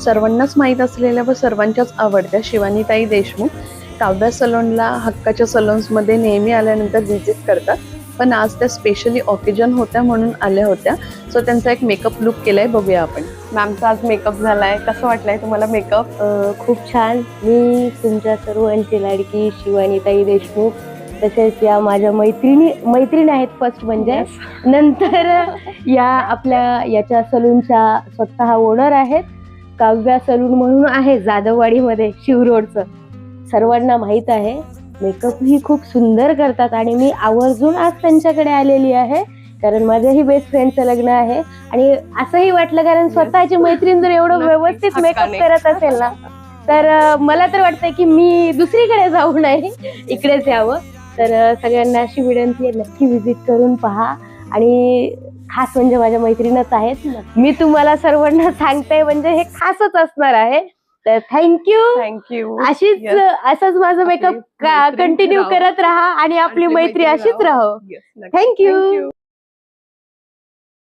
सर्वांनाच माहीत असलेल्या व सर्वांच्याच आवडत्या शिवानीताई देशमुख काव्या सलोनला हक्काच्या सलोन्समध्ये नेहमी आल्यानंतर व्हिजिट करतात, पण आज त्या स्पेशली ऑकेजन होत्या म्हणून आल्या होत्या. सो त्यांचा एक मेकअप लुक केलाय, बघूया आपण. मॅमचा आज मेकअप झालाय, कसं वाटलंय तुम्हाला मेकअप? खूप छान. मी तुमच्या सर्वांची लाडकी शिवानीताई देशमुख, तसेच या माझ्या मैत्रिणी आहेत फर्स्ट म्हणजे, नंतर या आपल्या याच्या सलूनच्या स्वतः ओनर आहेत, काव्या सलून म्हणून आहे जाधववाडीमध्ये शिव रोडचं. सर्वांना माहीत आहे. मेकअप ही खूप सुंदर करतात आणि मी आवर्जून आज त्यांच्याकडे आलेली आहे कारण माझ्याही बेस्ट फ्रेंडचं लग्न आहे. आणि असंही वाटलं कारण स्वतःची मैत्रीण जर एवढं व्यवस्थित मेकअप करत असेल ना, तर मला तर वाटतंय की मी दुसरीकडे जाऊ नये, इकडेच यावं. तर सगळ्यांना अशी विनंती आहे, नक्की व्हिजिट करून पहा. आणि खास म्हणजे माझ्या मैत्रीणच आहेत, मी तुम्हाला सर्वांना सांगते म्हणजे हे खासच असणार आहे. तर थँक्यू. असंच माझं मेकअप कंटिन्यू करत राहा आणि आपली मैत्री अशीच राहो. थँक्यू.